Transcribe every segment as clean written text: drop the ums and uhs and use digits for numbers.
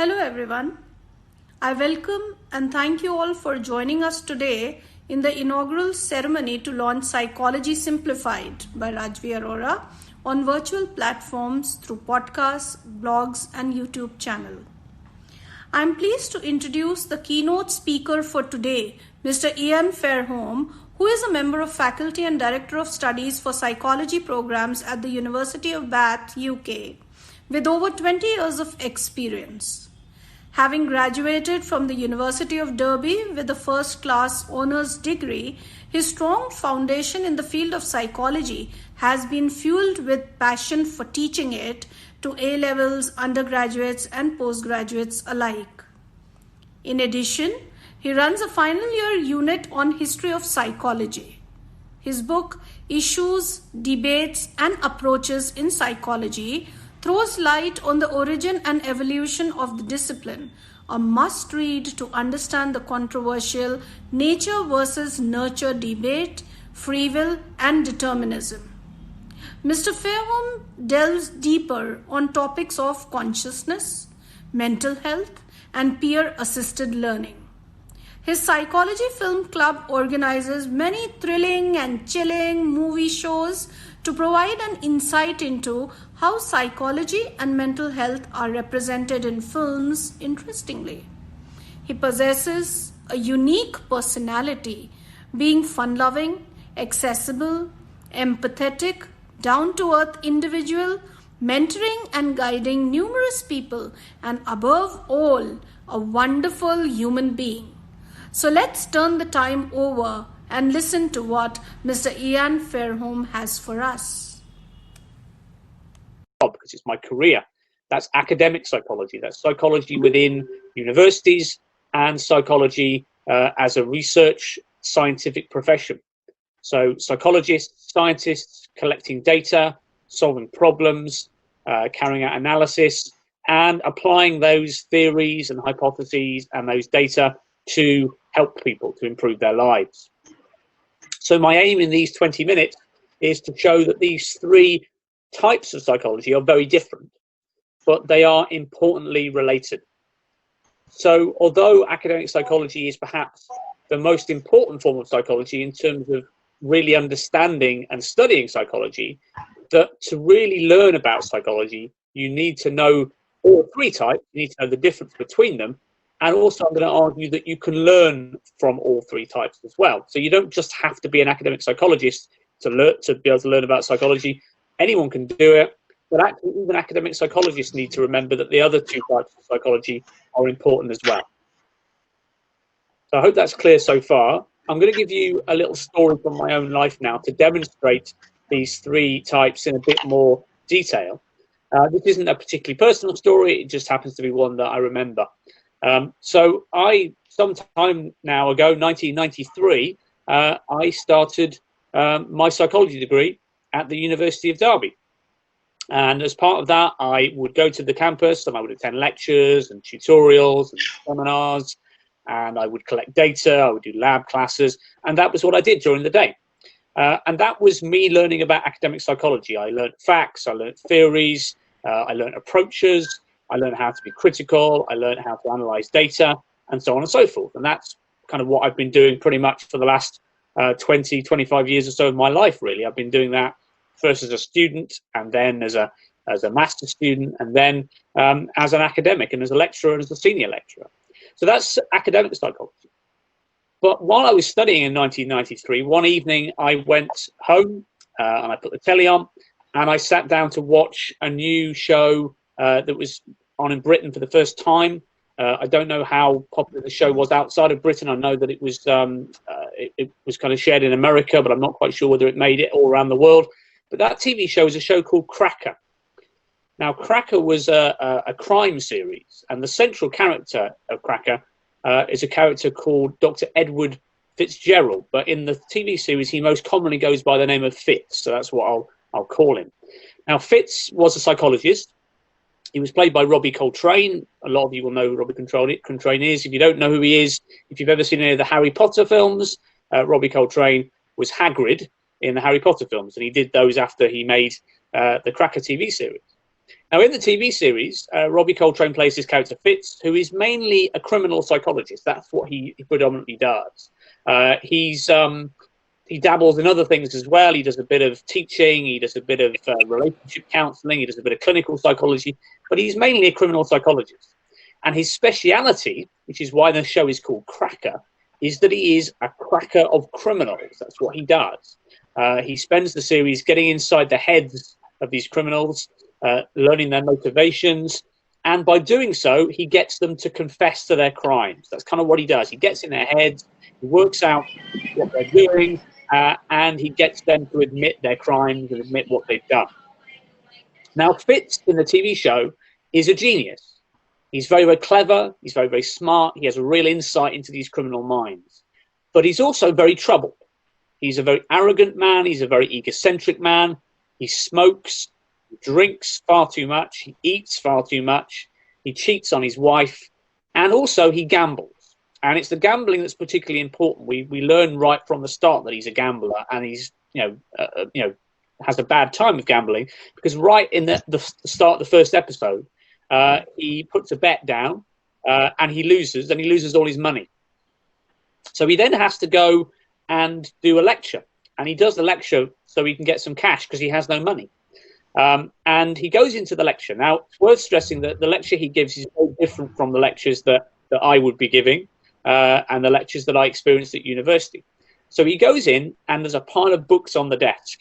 Hello everyone. I welcome and thank you all for joining us today in the inaugural ceremony to launch Psychology Simplified by Rajavee Arora on virtual platforms through podcasts, blogs and YouTube channel. I am pleased to introduce the keynote speaker for today, Mr. Ian Fairholm, who is a member of faculty and director of studies for psychology programs at the University of Bath, UK, with over 20 years of experience. Having graduated from the University of Derby with a first-class honours degree, his strong foundation in the field of psychology has been fueled with passion for teaching it to A-levels, undergraduates and postgraduates alike. In addition, he runs a final year unit on history of psychology. His book, Issues, Debates and Approaches in Psychology, throws light on the origin and evolution of the discipline, a must-read to understand the controversial nature versus nurture debate, free will and determinism. Mr. Fairholm delves deeper on topics of consciousness, mental health and peer-assisted learning. His Psychology Film Club organizes many thrilling and chilling movie shows to provide an insight into how psychology and mental health are represented in films interestingly. He possesses a unique personality, being fun-loving, accessible, empathetic, down-to-earth individual, mentoring and guiding numerous people, and above all, a wonderful human being. So let's turn the time over and listen to what Mr. Ian Fairholm has for us. Because it's my career. That's academic psychology. That's psychology within universities and psychology as a research scientific profession. So psychologists, scientists collecting data, solving problems, carrying out analysis and applying those theories and hypotheses and those data to help people to improve their lives. So my aim in these 20 minutes is to show that these three types of psychology are very different, but they are importantly related. So although academic psychology is perhaps the most important form of psychology in terms of really understanding and studying psychology, that to really learn about psychology, you need to know all three types, you need to know the difference between them. And also I'm going to argue that you can learn from all three types as well. So you don't just have to be an academic psychologist to be able to learn about psychology. Anyone can do it, but actually even academic psychologists need to remember that the other two types of psychology are important as well. So I hope that's clear so far. I'm going to give you a little story from my own life now to demonstrate these three types in a bit more detail. This isn't a particularly personal story, it just happens to be one that I remember. So some time now ago, 1993, I started my psychology degree at the University of Derby. And as part of that, I would go to the campus and I would attend lectures and tutorials and seminars, and I would collect data, I would do lab classes, and that was what I did during the day. And that was me learning about academic psychology. I learned facts, I learned theories, I learned approaches, I learned how to be critical, I learned how to analyze data, and so on and so forth. And that's kind of what I've been doing pretty much for the last 20, 25 years or so of my life, really. I've been doing that first as a student, and then as a master's student, and then as an academic, and as a lecturer, and as a senior lecturer. So that's academic psychology. But while I was studying in 1993, one evening I went home and I put the telly on, and I sat down to watch a new show that was on in Britain for the first time. I don't know how popular the show was outside of Britain. I know that it was kind of shared in America, but I'm not quite sure whether it made it all around the world. But that TV show is a show called Cracker. Now, Cracker was a crime series, and the central character of Cracker is a character called Dr. Edward Fitzgerald. But in the TV series, he most commonly goes by the name of Fitz, so that's what I'll call him. Now, Fitz was a psychologist. He was played by Robbie Coltrane. A lot of you will know who Robbie Coltrane is. If you don't know who he is, if you've ever seen any of the Harry Potter films, Robbie Coltrane was Hagrid in the Harry Potter films, and he did those after he made the Cracker TV series. Now, in the TV series, Robbie Coltrane plays this character Fitz, who is mainly a criminal psychologist. That's what he predominantly does. He dabbles in other things as well. He does a bit of teaching, he does a bit of relationship counseling, he does a bit of clinical psychology, but he's mainly a criminal psychologist. And his speciality, which is why the show is called Cracker, is that he is a cracker of criminals. That's what he does. He spends the series getting inside the heads of these criminals, learning their motivations, and by doing so, he gets them to confess to their crimes. That's kind of what he does. He gets in their heads, he works out what they're doing, and he gets them to admit their crimes and admit what they've done. Now, Fitz in the TV show is a genius. He's very, very clever. He's very, very smart. He has a real insight into these criminal minds. But he's also very troubled. He's a very arrogant man. He's a very egocentric man. He smokes, he drinks far too much. He eats far too much. He cheats on his wife. And also he gambles. And it's the gambling that's particularly important. We learn right from the start that he's a gambler, and he's, has a bad time with gambling, because right in the start of the first episode, he puts a bet down and he loses all his money. So he then has to go and do a lecture, and he does the lecture so he can get some cash because he has no money. And he goes into the lecture. Now, it's worth stressing that the lecture he gives is very different from the lectures that I would be giving and the lectures that I experienced at university. So he goes in, and there's a pile of books on the desk,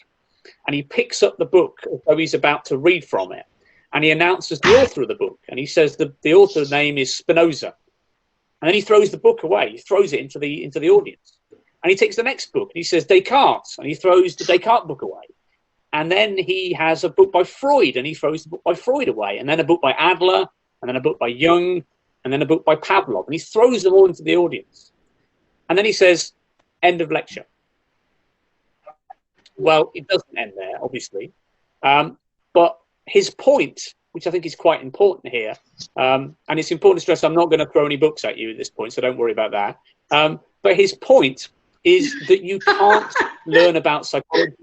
and he picks up the book as though he's about to read from it. And he announces the author of the book, and he says the author's name is Spinoza. And then he throws the book away. He throws it into the audience. And he takes the next book, and he says Descartes, and he throws the Descartes book away. And then he has a book by Freud, and he throws the book by Freud away. And then a book by Adler, and then a book by Jung, and then a book by Pavlov. And he throws them all into the audience. And then he says, end of lecture. Well, it doesn't end there, obviously. But his point, which I think is quite important here, and it's important to stress I'm not going to throw any books at you at this point, so don't worry about that. But his point is that you can't learn about psychology.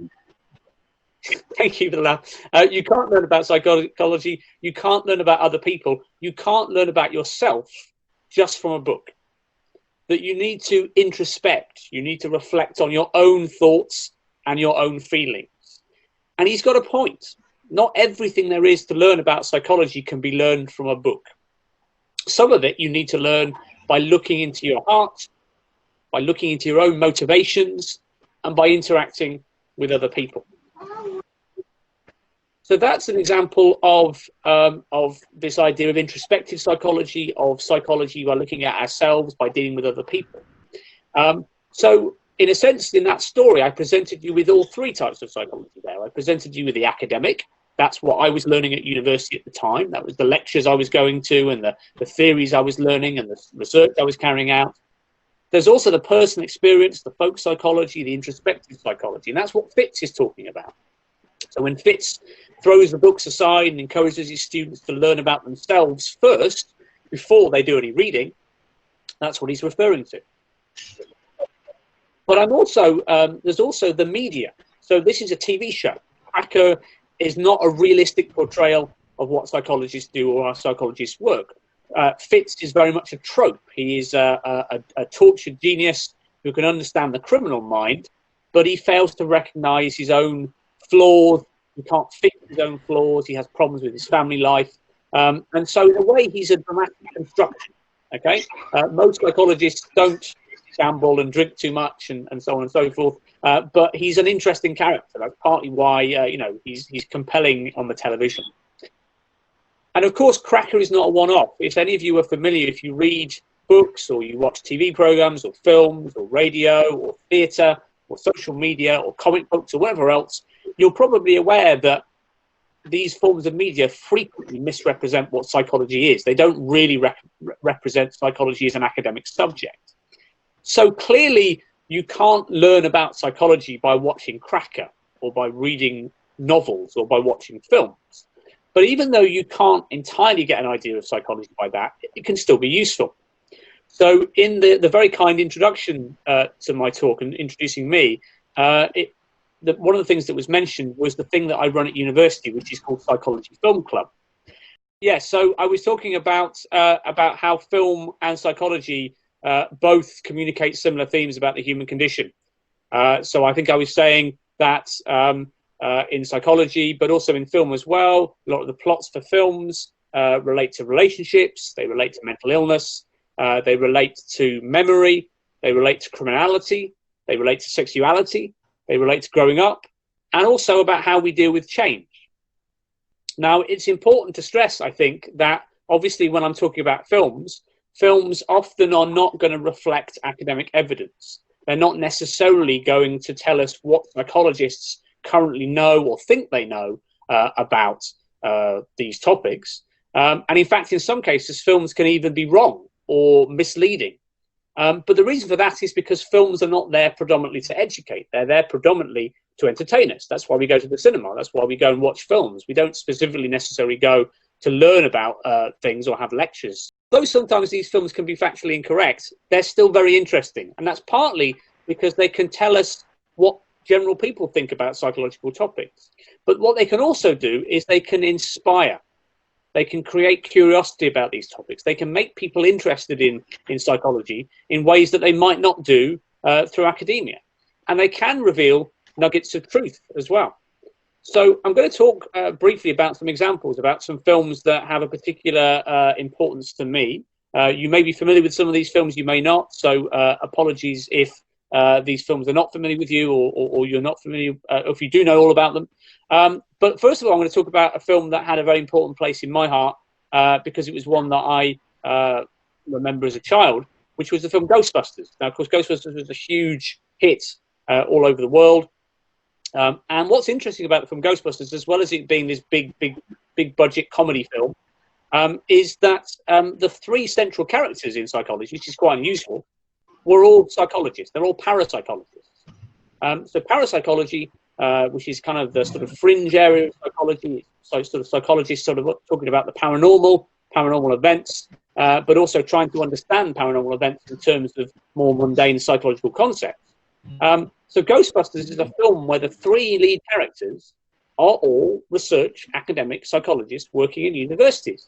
Thank you for the laugh. You can't learn about psychology. You can't learn about other people. You can't learn about yourself just from a book. That you need to introspect. You need to reflect on your own thoughts and your own feelings. And he's got a point. Not everything there is to learn about psychology can be learned from a book. Some of it you need to learn by looking into your heart, by looking into your own motivations, and by interacting with other people. So that's an example of this idea of introspective psychology, of psychology by looking at ourselves, by dealing with other people. So in a sense, in that story, I presented you with all three types of psychology there. I presented you with the academic. That's what I was learning at university at the time. That was the lectures I was going to, and the theories I was learning, and the research I was carrying out. There's also the personal experience, the folk psychology, the introspective psychology, and that's what Fitz is talking about. So when Fitz throws the books aside and encourages his students to learn about themselves first, before they do any reading, that's what he's referring to. But there's also the media. So this is a TV show. Cracker is not a realistic portrayal of what psychologists do or how psychologists work. Fitz is very much a trope. He is a tortured genius who can understand the criminal mind, but he fails to recognize his own flaws. He can't fix his own flaws. He has problems with his family life. And so in a way, he's a dramatic construction. Okay, most psychologists don't gamble and drink too much and so on and so forth. But he's an interesting character. That's partly why he's compelling on the television. And of course, Cracker is not a one-off. If any of you are familiar, if you read books or you watch TV programs or films or radio or theatre or social media or comic books or whatever else, you're probably aware that these forms of media frequently misrepresent what psychology is. They don't really represent psychology as an academic subject. So clearly, you can't learn about psychology by watching Cracker or by reading novels or by watching films. But even though you can't entirely get an idea of psychology by that, it can still be useful. So in the very kind introduction to my talk and introducing me, one of the things that was mentioned was the thing that I run at university, which is called Psychology Film Club. Yeah, so I was talking about how film and psychology both communicate similar themes about the human condition. So I think I was saying that in psychology, but also in film as well, a lot of the plots for films relate to relationships, they relate to mental illness, they relate to memory, they relate to criminality, they relate to sexuality, they relate to growing up, and also about how we deal with change. Now, it's important to stress, I think, that obviously when I'm talking about films, films often are not going to reflect academic evidence. They're not necessarily going to tell us what psychologists currently know or think they know about these topics. And in fact, in some cases, films can even be wrong or misleading. But the reason for that is because films are not there predominantly to educate. They're there predominantly to entertain us. That's why we go to the cinema. That's why we go and watch films. We don't specifically necessarily go to learn about things or have lectures. Though sometimes these films can be factually incorrect, they're still very interesting. And that's partly because they can tell us what general people think about psychological topics. But what they can also do is they can inspire. They can create curiosity about these topics. They can make people interested in psychology in ways that they might not do through academia. And they can reveal nuggets of truth as well. So I'm going to talk briefly about some examples, about some films that have a particular importance to me. You may be familiar with some of these films, you may not. So apologies if these films are not familiar with you, or you're not familiar, if you do know all about them. But first of all, I'm going to talk about a film that had a very important place in my heart because it was one that I remember as a child, which was the film Ghostbusters. Now, of course, Ghostbusters was a huge hit all over the world. And what's interesting about the film Ghostbusters, as well as it being this big budget comedy film, is that the three central characters in psychology, which is quite unusual, were all psychologists. They're all parapsychologists. So parapsychology, which is kind of the sort of fringe area of psychology, so sort of psychologists sort of talking about the paranormal events, but also trying to understand paranormal events in terms of more mundane psychological concepts. So Ghostbusters is a film where the three lead characters are all research academic psychologists working in universities.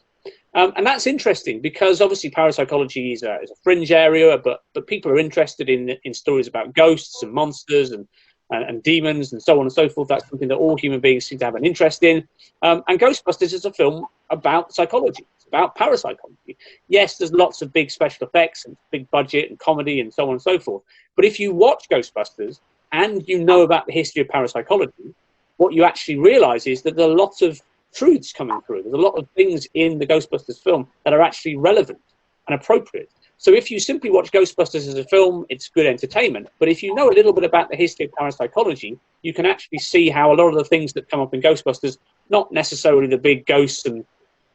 And that's interesting because obviously parapsychology is a fringe area, but people are interested in stories about ghosts and monsters and demons and so on and so forth. That's something that all human beings seem to have an interest in. And Ghostbusters is a film about psychology. It's about parapsychology. Yes, there's lots of big special effects and big budget and comedy and so on and so forth. But if you watch Ghostbusters and you know about the history of parapsychology, what you actually realize is that there are lots of truths coming through. There's a lot of things in the Ghostbusters film that are actually relevant and appropriate. So if you simply watch Ghostbusters as a film, it's good entertainment. But if you know a little bit about the history of parapsychology, you can actually see how a lot of the things that come up in Ghostbusters, not necessarily the big ghosts and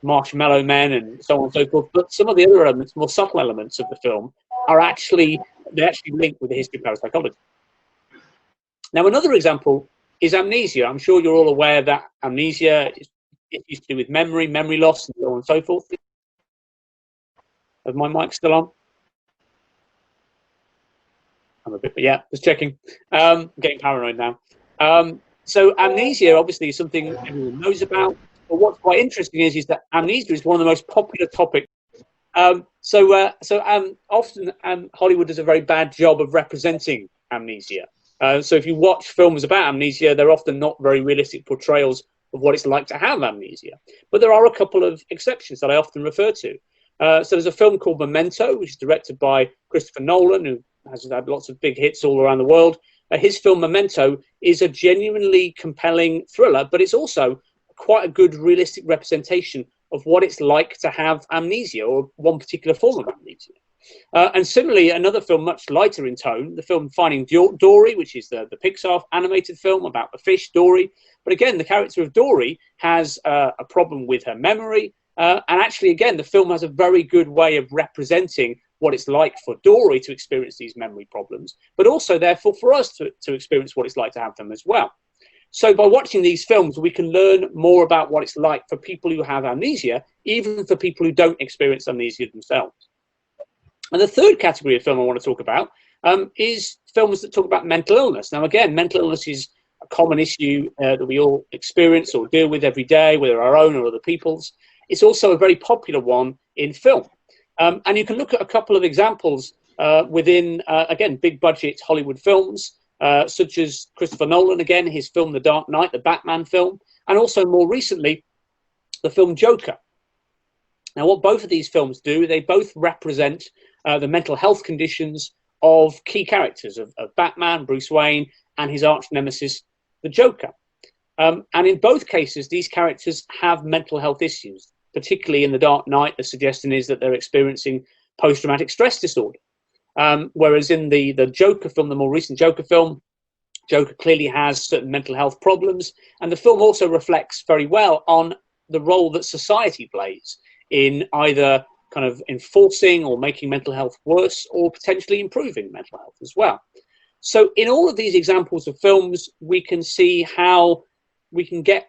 marshmallow men and so on and so forth, but some of the other elements, more subtle elements of the film, they're actually linked with the history of parapsychology. Now, another example is Amnesia. I'm sure you're all aware that Amnesia is used to do with memory loss, and so on and so forth. Is my mic still on? I'm a bit, yeah, just checking. Getting paranoid now. So Amnesia obviously is something everyone knows about. But what's quite interesting is that Amnesia is one of the most popular topics. So often Hollywood does a very bad job of representing amnesia. So if you watch films about amnesia, they're often not very realistic portrayals of what it's like to have amnesia. But there are a couple of exceptions that I often refer to. So there's a film called Memento, which is directed by Christopher Nolan, who has had lots of big hits all around the world. His film Memento is a genuinely compelling thriller, but it's also quite a good realistic representation of what it's like to have amnesia, or one particular form of amnesia. And similarly, another film much lighter in tone, the film Finding Dory, which is the Pixar animated film about the fish Dory. But again, the character of Dory has a problem with her memory. And actually, again, the film has a very good way of representing what it's like for Dory to experience these memory problems, but also, therefore, for us to experience what it's like to have them as well. So by watching these films, we can learn more about what it's like for people who have amnesia, even for people who don't experience amnesia themselves. And the third category of film I want to talk about is films that talk about mental illness. Now, again, mental illness is a common issue that we all experience or deal with every day, whether our own or other people's. it's also a very popular one in film. And you can look at a couple of examples within, again, big budget Hollywood films, such as Christopher Nolan, again, his film The Dark Knight, the Batman film, and also more recently, the film Joker. Now, what both of these films do, they both represent the mental health conditions of key characters of Batman, Bruce Wayne, and his arch nemesis, the Joker. And in both cases, these characters have mental health issues, particularly in The Dark Knight. The suggestion is that they're experiencing post-traumatic stress disorder. Whereas in the Joker film, the more recent Joker film, Joker clearly has certain mental health problems. And the film also reflects very well on the role that society plays in either kind of enforcing or making mental health worse, or potentially improving mental health as well. So in all of these examples of films, we can see how we can get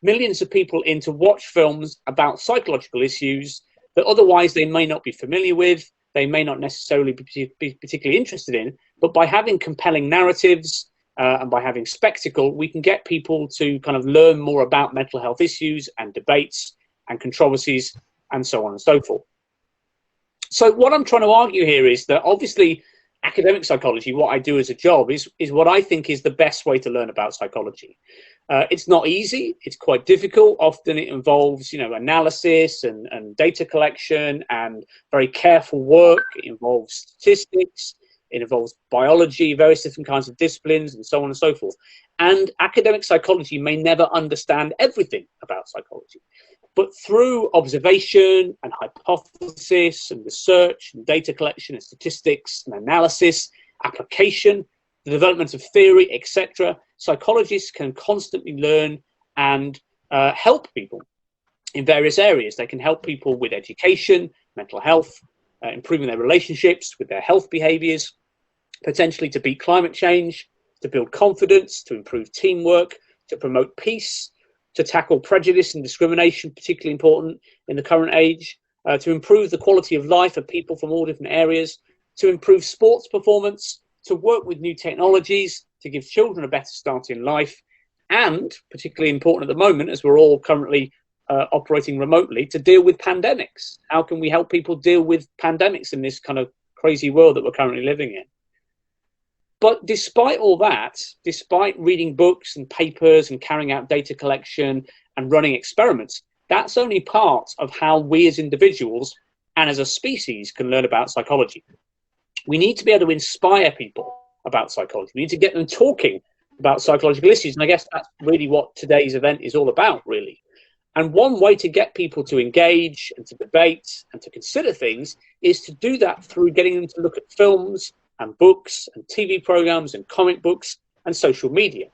millions of people in to watch films about psychological issues that otherwise they may not be familiar with, they may not necessarily be particularly interested in, but by having compelling narratives and by having spectacle, we can get people to kind of learn more about mental health issues and debates and controversies and so on and so forth. So what I'm trying to argue here is that obviously academic psychology, what I do as a job, is what I think is the best way to learn about psychology. It's not easy. It's quite difficult. Often it involves, analysis and data collection and very careful work. It involves statistics. It involves biology, various different kinds of disciplines, and so on and so forth. And academic psychology may never understand everything about psychology. But through observation and hypothesis and research and data collection and statistics and analysis, application, the development of theory, etc., psychologists can constantly learn and help people in various areas. They can help people with education, mental health, improving their relationships, with their health behaviors, potentially to beat climate change, to build confidence, to improve teamwork, to promote peace, to tackle prejudice and discrimination, particularly important in the current age, to improve the quality of life of people from all different areas, to improve sports performance, to work with new technologies, to give children a better start in life, and, particularly important at the moment, as we're all currently operating remotely, to deal with pandemics. How can we help people deal with pandemics in this kind of crazy world that we're currently living in? But despite all that, despite reading books and papers and carrying out data collection and running experiments, that's only part of how we as individuals and as a species can learn about psychology. We need to be able to inspire people about psychology. We need to get them talking about psychological issues. And I guess that's really what today's event is all about, really. And one way to get people to engage and to debate and to consider things is to do that through getting them to look at films and books and TV programs and comic books and social media.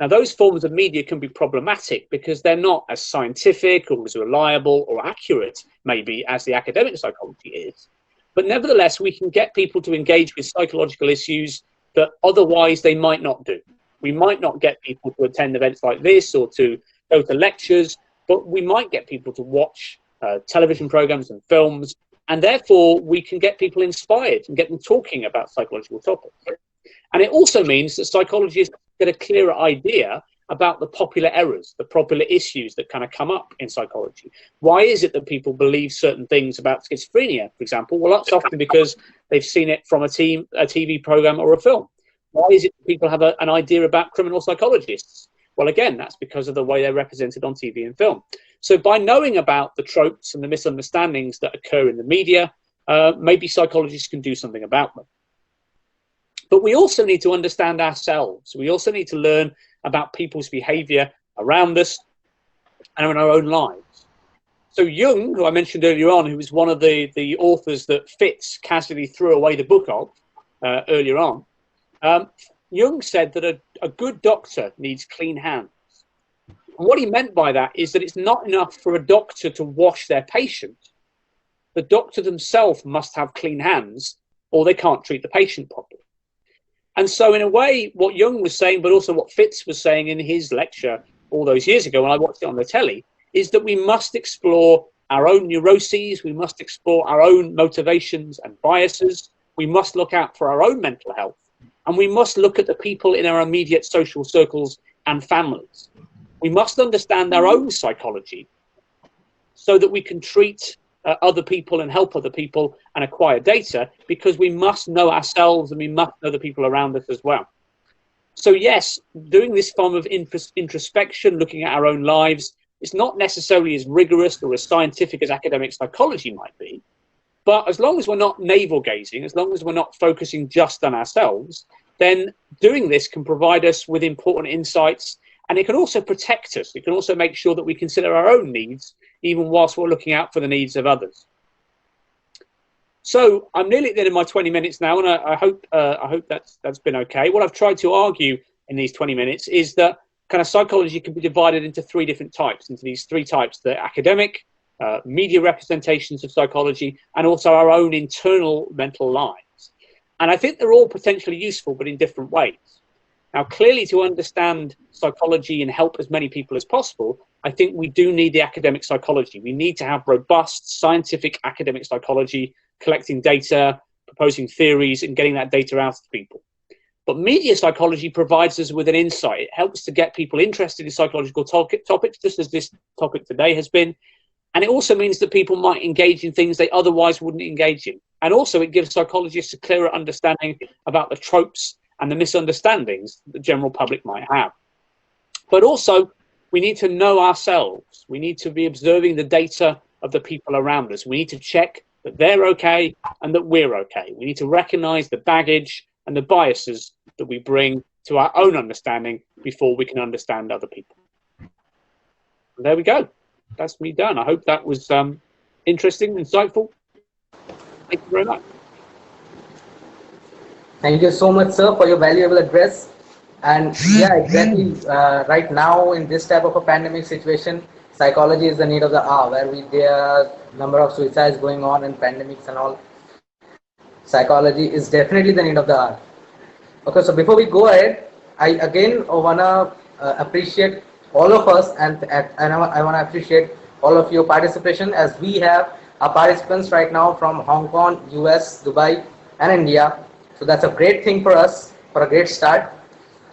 Now, those forms of media can be problematic because they're not as scientific or as reliable or accurate, maybe, as the academic psychology is. But nevertheless, we can get people to engage with psychological issues that otherwise they might not do. We might not get people to attend events like this or to go to lectures, but we might get people to watch television programs and films. And therefore, we can get people inspired and get them talking about psychological topics. And it also means that psychologists get a clearer idea about the popular errors, the popular issues that kind of come up in psychology. Why is it that people believe certain things about schizophrenia, for example? Well, that's often because they've seen it from a TV program or a film. Why is it that people have an idea about criminal psychologists? Well, again, that's because of the way they're represented on TV and film. So by knowing about the tropes and the misunderstandings that occur in the media, maybe psychologists can do something about them. But we also need to understand ourselves. We also need to learn about people's behavior around us and in our own lives. So Jung, who I mentioned earlier on, who was one of the authors that Fitz casually threw away the book of earlier on, Jung said that a good doctor needs clean hands. And what he meant by that is that it's not enough for a doctor to wash their patient. The doctor themselves must have clean hands or they can't treat the patient properly. And so in a way, what Jung was saying, but also what Fitz was saying in his lecture all those years ago when I watched it on the telly, is that we must explore our own neuroses, we must explore our own motivations and biases, we must look out for our own mental health, and we must look at the people in our immediate social circles and families. We must understand our own psychology so that we can treat other people and help other people and acquire data, because we must know ourselves and we must know the people around us as well. So yes, doing this form of introspection, looking at our own lives, it's not necessarily as rigorous or as scientific as academic psychology might be. But as long as we're not navel gazing, as long as we're not focusing just on ourselves, then doing this can provide us with important insights, and it can also protect us. It can also make sure that we consider our own needs, even whilst we're looking out for the needs of others. So I'm nearly at the end of my 20 minutes now, and I hope that's been okay. What I've tried to argue in these 20 minutes is that kind of psychology can be divided into three different types, into these three types: the academic, media representations of psychology, and also our own internal mental lives. And I think they're all potentially useful, but in different ways. Now, clearly, to understand psychology and help as many people as possible, I think we do need the academic psychology. We need to have robust scientific academic psychology, collecting data, proposing theories, and getting that data out to people. But media psychology provides us with an insight. It helps to get people interested in psychological topics, just as this topic today has been. And it also means that people might engage in things they otherwise wouldn't engage in. And also it gives psychologists a clearer understanding about the tropes and the misunderstandings that the general public might have. But also, we need to know ourselves. We need to be observing the data of the people around us. We need to check that they're okay and that we're okay. We need to recognize the baggage and the biases that we bring to our own understanding before we can understand other people. And there we go. That's me done. I hope that was interesting, insightful. Thank you very much. Thank you so much, sir, for your valuable address. And yeah, exactly. Right now, in this type of a pandemic situation, psychology is the need of the hour, where there are number of suicides going on and pandemics and all. Psychology is definitely the need of the hour. Okay, so before we go ahead, I again wanna appreciate all of us, and I wanna appreciate all of your participation, as we have our participants right now from Hong Kong, US, Dubai, and India. So that's a great thing for us, for a great start.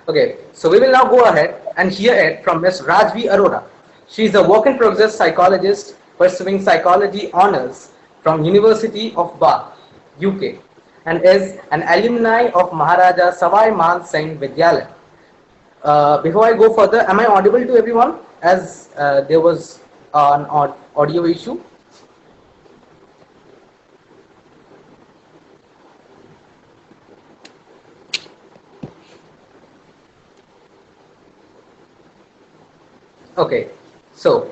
Okay, so we will now go ahead and hear it from Ms. Rajavee Arora. She is a work-in-progress psychologist pursuing psychology honors from University of Bath, UK, and is an alumni of Maharaja Savai Man Singh Vidyalaya. Before I go further, am I audible to everyone, as there was an audio issue? Okay, so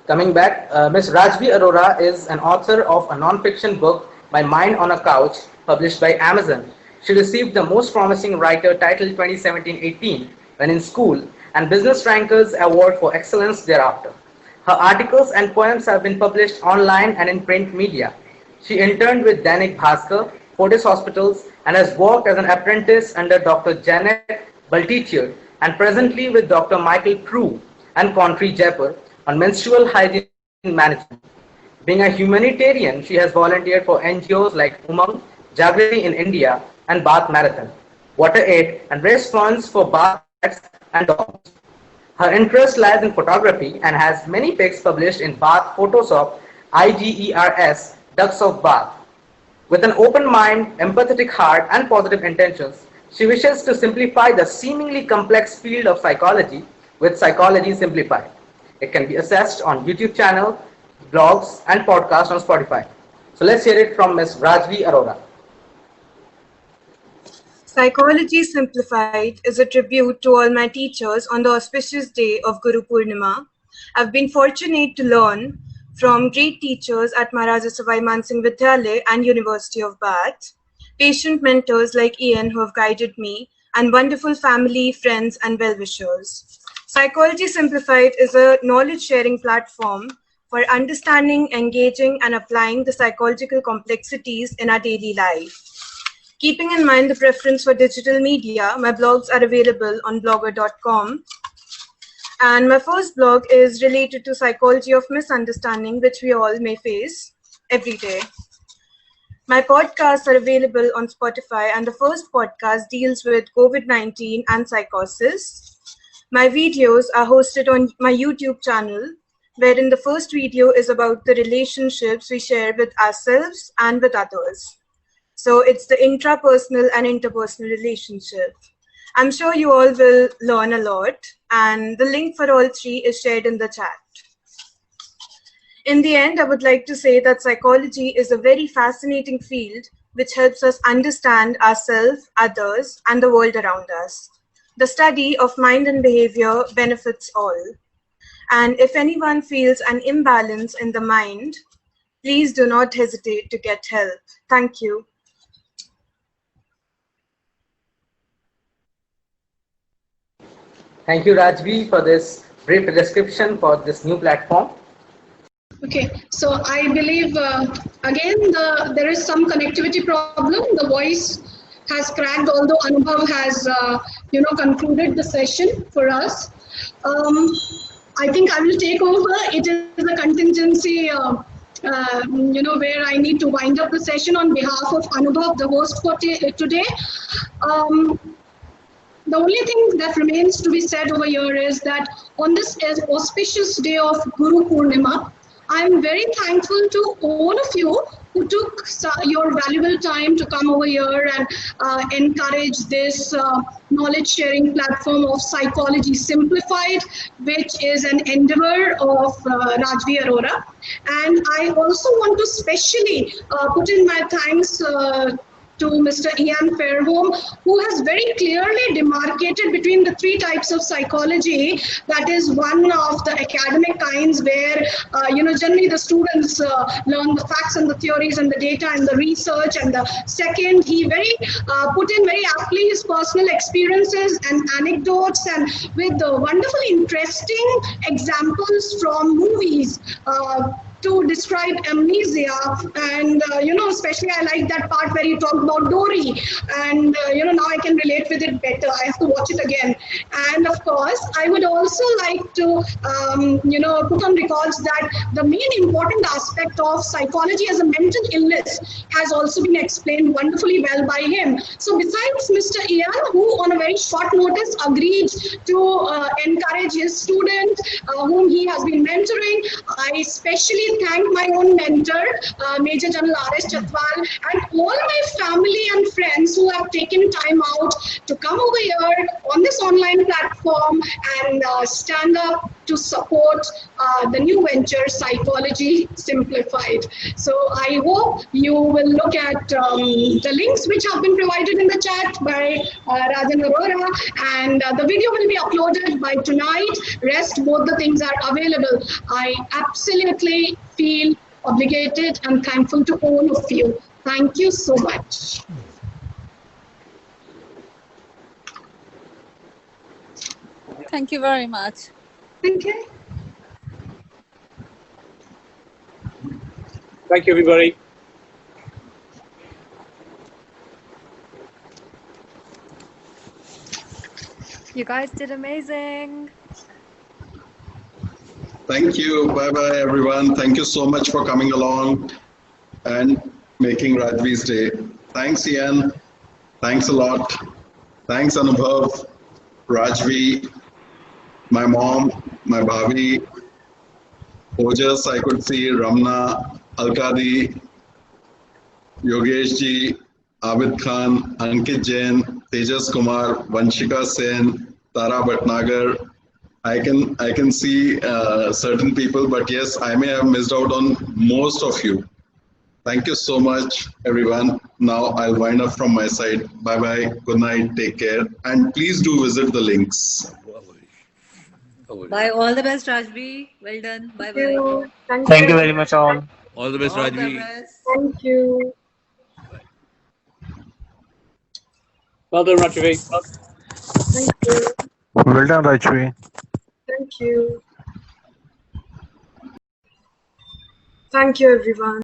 coming back, Ms. Rajavee Arora is an author of a non-fiction book, My Mind on a Couch, published by Amazon. She received the Most Promising Writer title 2017-18 when in school, and Business Rankers Award for Excellence thereafter. Her articles and poems have been published online and in print media. She interned with Dainik Bhaskar, Fortis Hospitals, and has worked as an apprentice under Dr. Janet Baltitier, and presently with Dr. Michael Prue and Country Jaipur on menstrual hygiene management. Being a humanitarian, she has volunteered for NGOs like Umang, Jagriti in India, and Bath Marathon, Water Aid, and raised funds for bath cats and dogs. Her interest lies in photography and has many pics published in Bath Photos of IGERS, Ducks of Bath. With an open mind, empathetic heart, and positive intentions, she wishes to simplify the seemingly complex field of psychology with Psychology Simplified. It can be accessed on YouTube channel, blogs, and podcasts on Spotify. So let's hear it from Ms. Rajavee Arora. Psychology Simplified is a tribute to all my teachers on the auspicious day of Guru Purnima. I've been fortunate to learn from great teachers at Maharaja Savai Man Singh Vidyalaya and University of Bath, patient mentors like Ian who have guided me, and wonderful family, friends, and well-wishers. Psychology Simplified is a knowledge-sharing platform for understanding, engaging, and applying the psychological complexities in our daily life. Keeping in mind the preference for digital media, my blogs are available on blogger.com. And my first blog is related to psychology of misunderstanding, which we all may face every day. My podcasts are available on Spotify, and the first podcast deals with COVID-19 and psychosis. My videos are hosted on my YouTube channel, wherein the first video is about the relationships we share with ourselves and with others. So it's the intrapersonal and interpersonal relationship. I'm sure you all will learn a lot, and the link for all three is shared in the chat. In the end, I would like to say that psychology is a very fascinating field which helps us understand ourselves, others, and the world around us. The study of mind and behavior benefits all. And if anyone feels an imbalance in the mind, please do not hesitate to get help. Thank you. Thank you, Rajvi, for this brief description for this new platform. Okay, so I believe again there is some connectivity problem. The voice has cracked, although Anubhav has concluded the session for us. I think I will take over. It is a contingency, where I need to wind up the session on behalf of Anubhav, the host for today. The only thing that remains to be said over here is that on this auspicious day of Guru Purnima, I'm very thankful to all of you who took your valuable time to come over here and encourage this knowledge sharing platform of Psychology Simplified, which is an endeavor of Rajavee Arora. And I also want to specially put in my thanks to Mr. Ian Fairholm, who has very clearly demarcated between the three types of psychology. That is one of the academic kinds where, generally the students learn the facts and the theories and the data and the research. And the second, he put in very aptly his personal experiences and anecdotes and with the wonderfully interesting examples from movies to describe Amnesia, and especially I like that part where he talked about Dory, and now I can relate with it better. I have to watch it again. And of course, I would also like to put on records that the main important aspect of psychology as a mental illness has also been explained wonderfully well by him. So besides Mr. Ian, who on a very short notice agreed to encourage his student whom he has been mentoring, I especially thank my own mentor, Major General R.S. Chatwal, and all my family and friends who have taken time out to come over here on this online platform and stand up to support the new venture, Psychology Simplified. So I hope you will look at the links which have been provided in the chat by Rajavee Arora, and the video will be uploaded by tonight. Rest, both the things are available. I absolutely feel obligated and thankful to all of you. Thank you so much. Thank you very much. Thank you. Thank you, everybody. You guys did amazing. Thank you. Bye-bye, everyone. Thank you so much for coming along and making Rajvee's day. Thanks, Ian. Thanks a lot. Thanks, Anubhav, Rajvee, my mom, my bhabi, Ojas, I could see, Ramna, Alkadi, Yogesh ji, Abid Khan, Ankit Jain, Tejas Kumar, Vanshika Sen, Tara Bhatnagar. I can see certain people, but yes, I may have missed out on most of you. Thank you so much, everyone. Now I'll wind up from my side. Bye-bye. Good night. Take care. And please do visit the links. Bye. All the best, Rajvee. Well done. Bye-bye. Thank you very much, all. All the best, Rajvee. Thank you. Well done, Rajavee. Thank you. Well done, Rajvee. Thank you. Thank you, everyone.